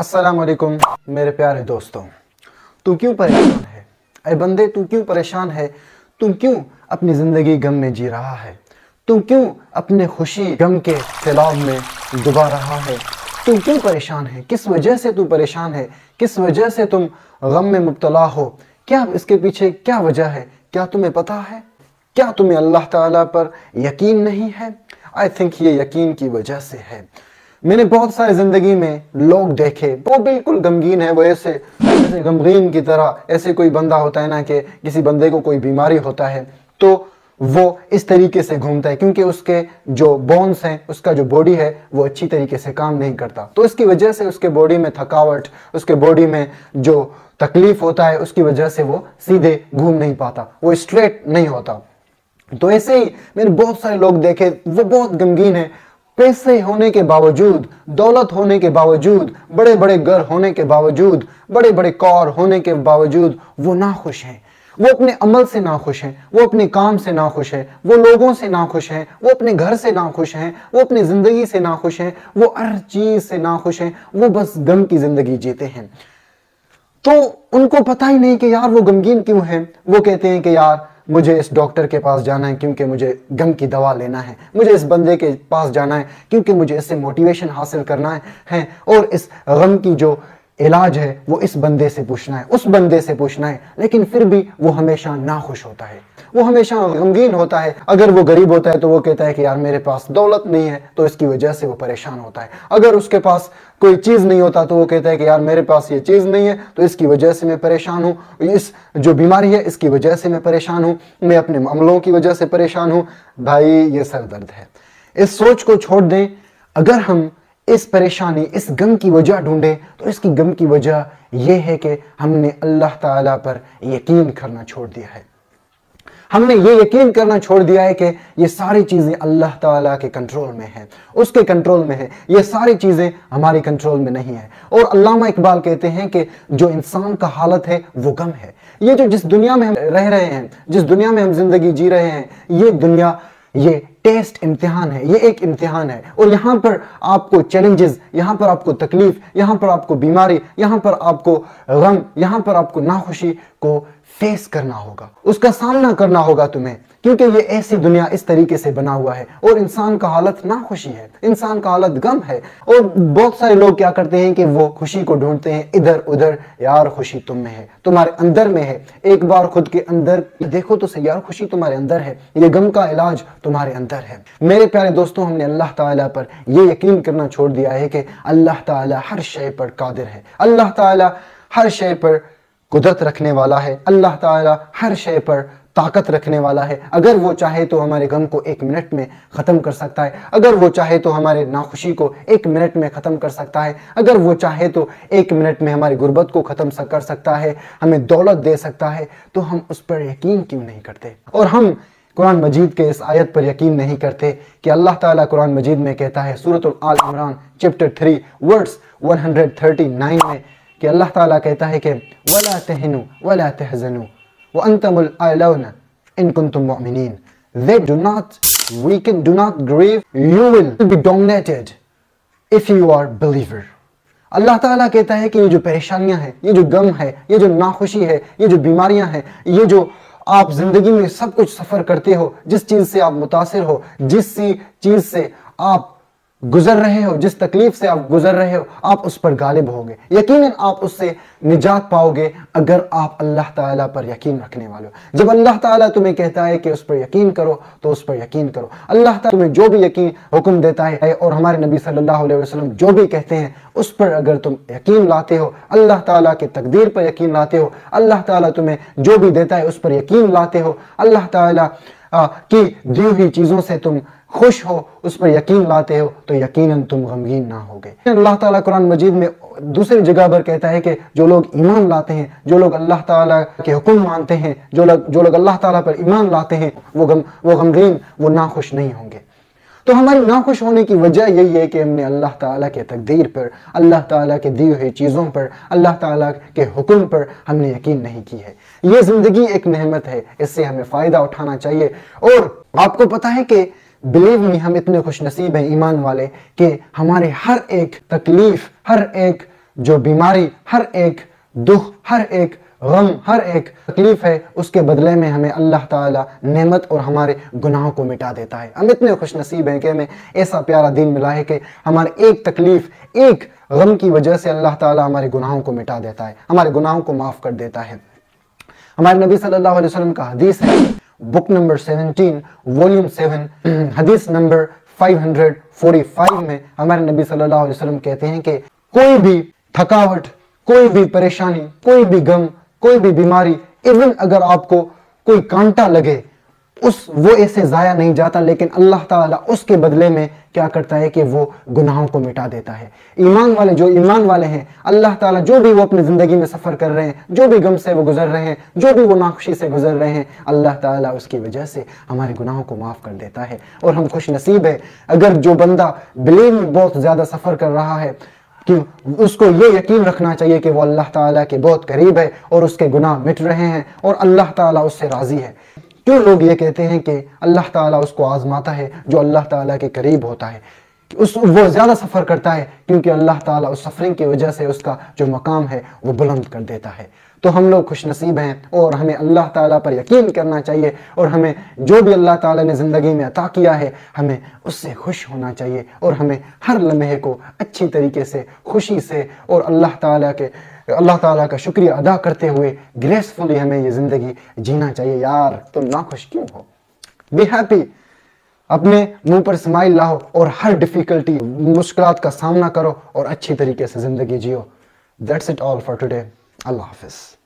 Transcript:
अस्सलाम वालेकुम मेरे प्यारे दोस्तों। तू क्यों परेशान है? ऐ बंदे तू क्यों परेशान है? तू क्यों अपनी ज़िंदगी गम में जी रहा है? तू क्यों अपने खुशी गम के सैलाब में डुबा रहा है? तू क्यों परेशान है? किस वजह से तू परेशान है? किस वजह से तुम गम में मुब्तला हो? क्या इसके पीछे क्या वजह है? क्या तुम्हें पता है? क्या तुम्हें अल्लाह ताला पर यकीन नहीं है? आई थिंक ये यकीन की वजह से है। मैंने बहुत सारे ज़िंदगी में लोग देखे, वो बिल्कुल गमगीन है, वो ऐसे गमगीन की तरह, ऐसे कोई बंदा होता है ना कि किसी बंदे को कोई बीमारी होता है तो वो इस तरीके से घूमता है क्योंकि उसके जो बोन्स हैं, उसका जो बॉडी है वो अच्छी तरीके से काम नहीं करता, तो इसकी वजह से उसके बॉडी में थकावट, उसके बॉडी में जो तकलीफ होता है उसकी वजह से वो सीधे घूम नहीं पाता, वो स्ट्रेट नहीं होता। तो ऐसे ही मैंने बहुत सारे लोग देखे, वो बहुत गमगीन है, पैसे होने के बावजूद, दौलत होने के बावजूद, बड़े बड़े घर होने के बावजूद, बड़े बड़े कार होने के बावजूद वो नाखुश हैं। वो अपने अमल से नाखुश हैं, वो अपने काम से नाखुश हैं, वो लोगों से नाखुश हैं, वो अपने घर से नाखुश हैं, वो अपनी ज़िंदगी से नाखुश हैं, वो हर चीज़ से नाखुश हैं, वो बस गम की ज़िंदगी जीते हैं। तो उनको पता ही नहीं कि यार वो गमगीन क्यों है। वो कहते हैं कि यार मुझे इस डॉक्टर के पास जाना है क्योंकि मुझे गम की दवा लेना है, मुझे इस बंदे के पास जाना है क्योंकि मुझे इससे मोटिवेशन हासिल करना है और इस गम की जो इलाज है वो इस बंदे से पूछना है, उस बंदे से पूछना है। लेकिन फिर भी वो हमेशा नाखुश होता है, वो हमेशा गमगीन होता है। अगर वो गरीब होता है तो वो कहता है कि यार मेरे पास दौलत नहीं है, तो इसकी वजह से वो परेशान होता है। अगर उसके पास कोई चीज़ नहीं होता तो वो कहता है कि यार मेरे पास ये चीज़ नहीं है तो इसकी वजह से मैं परेशान हूँ, इस जो बीमारी है इसकी वजह से मैं परेशान हूँ, मैं अपने अमलों की वजह से परेशान हूँ। भाई ये सर दर्द है। इस सोच को छोड़ दें। अगर हम इस परेशानी, इस गम की वजह ढूंढें तो इसकी गम की वजह यह है कि हमने अल्लाह ताला पर यकीन करना छोड़ दिया है। हमने ये यकीन करना छोड़ दिया है कि ये सारी चीज़ें अल्लाह ताला के कंट्रोल में है, उसके कंट्रोल में है, ये सारी चीज़ें हमारी कंट्रोल में नहीं है। और अल्लामा इकबाल कहते हैं कि जो इंसान का हालत है वो गम है। ये जो जिस दुनिया में हम रह रहे हैं, जिस दुनिया में हम जिंदगी जी रहे हैं, ये दुनिया, ये टेस्ट इम्तिहान है, ये एक इम्तिहान है। और यहाँ पर आपको चैलेंजेस, यहाँ पर आपको तकलीफ, यहाँ पर आपको बीमारी, यहाँ पर आपको गम, यहाँ पर आपको नाखुशी को फेस करना होगा, उसका सामना करना होगा तुम्हें, क्योंकि ये ऐसी दुनिया इस तरीके से बना हुआ है। और इंसान का हालत नाखुशी है, इंसान का हालत गम है। और बहुत सारे लोग क्या करते हैं कि वो खुशी को ढूंढते हैं इधर उधर। यार खुशी तुम में है, तुम्हारे अंदर में है। एक बार खुद के अंदर देखो तो सही, यार खुशी तुम्हारे अंदर है, ये गम का इलाज तुम्हारे अंदर है। मेरे प्यारे दोस्तों, हमने अल्लाह ताला पर ये यकीन करना छोड़ दिया है कि अल्लाह ताला हर शय पर कादिर है, अल्लाह ताला हर शय पर कुदरत रखने वाला है, अल्लाह ताला हर शय पर ताकत रखने वाला है। अगर वो चाहे तो हमारे गम को 1 मिनट में ख़त्म कर सकता है, अगर वो चाहे तो हमारे नाखुशी को 1 मिनट में ख़त्म कर सकता है, अगर वो चाहे तो 1 मिनट में हमारी गुर्बत को ख़त्म कर सकता है, हमें दौलत दे सकता है। तो हम उस पर यकीन क्यों नहीं करते? और हम कुरान मजीद के इस आयत पर यकीन नहीं करते कि अल्लाह ताला कुरान मजीद में कहता है, सूरत आल इमरान चैप्टर 3 वर्स 139 में, कि अल्लाह ताला कहता है कि वला तहनु वला तहज़नु व अंतुमुल आलौना इन कुंतुम मुमिनीन। They do not weaken, do not grieve, you will be dominated if you are believer। अल्लाह ताला कहता है कि ये जो परेशानियां हैं, ये जो गम है, ये जो नाखुशी है, ये जो बीमारियां हैं, ये जो आप जिंदगी में सब कुछ सफर करते हो, जिस चीज से आप मुतासिर हो, जिस चीज से आप गुजर रहे हो, जिस तकलीफ से आप गुजर रहे हो, आप उस पर गालिब होगे। यकीनन आप उससे निजात पाओगे अगर आप अल्लाह ताला पर यकीन रखने वाले हो। जब अल्लाह ताला तुम्हें कहता है कि उस पर यकीन करो तो उस पर यकीन करो। अल्लाह ताला तुम्हें जो भी यकीन हुक्म देता है और हमारे नबी सल्लल्लाहु अलैहि वसल्लम जो भी कहते हैं उस पर अगर तुम यकीन लाते हो, अल्लाह ताला के तकदीर पर यकीन लाते हो, अल्लाह ताला तुम्हें जो भी देता है उस पर यकीन लाते हो, अल्लाह ताला की दी हुई चीज़ों से तुम खुश हो, उस पर यकीन लाते हो, तो यकीनन तुम गमगीन ना होगे। अल्लाह ताला कुरान मजीद में दूसरी जगह पर कहता है कि जो लोग ईमान लाते हैं, जो लोग अल्लाह ताला के हुक्म मानते हैं, जो लोग अल्लाह ताला पर ईमान लाते हैं, वो गमगीन, वो नाखुश नहीं होंगे। तो हमारी नाखुश होने की वजह यही है कि हमने अल्लाह ताला के तकदीर पर, अल्लाह ताला के दी हुई चीज़ों पर, अल्लाह ताला के हुक्म पर हमने यकीन नहीं की है। ये ज़िंदगी एक नेमत है, इससे हमें फ़ायदा उठाना चाहिए। और आपको पता है कि बिलीव मी, हम इतने खुश नसीब हैं ईमान वाले कि हमारे हर एक तकलीफ, हर एक जो बीमारी, हर एक दुख, हर एक गम, हर एक तकलीफ है, उसके बदले में हमें अल्लाह ताला नेमत और हमारे गुनाहों को मिटा देता है। हम इतने खुश नसीब हैं कि हमें ऐसा प्यारा दिन मिला है कि हमारे एक तकलीफ, एक गम की वजह से अल्लाह ताला हमारे गुनाहों को मिटा देता है, हमारे गुनाहों को माफ़ कर देता है। हमारे नबी सल्लल्लाहु अलैहि वसल्लम का हदीस है, बुक नंबर 17 वॉल्यूम 7 हदीस नंबर 545 में हमारे नबी सल्लल्लाहु अलैहि वसल्लम कहते हैं कि कोई भी थकावट, कोई भी परेशानी, कोई भी गम, कोई भी बीमारी, इवन अगर आपको कोई कांटा लगे, वो ऐसे जाया नहीं जाता, लेकिन अल्लाह ताला उसके बदले में क्या करता है कि वो गुनाहों को मिटा देता है। ईमान वाले, जो ईमान वाले हैं, अल्लाह ताला जो भी वो अपनी जिंदगी में सफर कर रहे हैं, जो भी गम से वो गुजर रहे हैं, जो भी वो नाखुशी से गुजर रहे हैं, अल्लाह ताला उसकी वजह से हमारे गुनाहों को माफ कर देता है। और हम खुश नसीब है अगर जो बंदा बिलीव में बहुत ज्यादा सफर कर रहा है कि उसको ये यकीन रखना चाहिए कि वो अल्लाह ताला के बहुत करीब है और उसके गुनाह मिट रहे हैं और अल्लाह ताला उससे राजी है। क्यों लोग ये कहते हैं कि अल्लाह ताला उसको आजमाता है जो अल्लाह ताला के करीब होता है, वो ज्यादा सफर करता है, क्योंकि अल्लाह ताला उस सफरिंग की वजह से उसका जो मकाम है वो बुलंद कर देता है। तो हम लोग खुश नसीब हैं और हमें अल्लाह ताला पर यकीन करना चाहिए और हमें जो भी अल्लाह ताला ने ज़िंदगी में अता किया है हमें उससे खुश होना चाहिए और हमें हर लम्हे को अच्छी तरीके से, खुशी से और अल्लाह ताला का शुक्रिया अदा करते हुए ग्रेसफुली हमें ये ज़िंदगी जीना चाहिए। यार तुम नाखुश क्यों हो? बी हैप्पी, अपने मुंह पर स्माइल लाओ और हर डिफिकल्टी, मुश्किलात का सामना करो और अच्छी तरीके से ज़िंदगी जियो। That's it all for today. अल्लाह हाफिज़।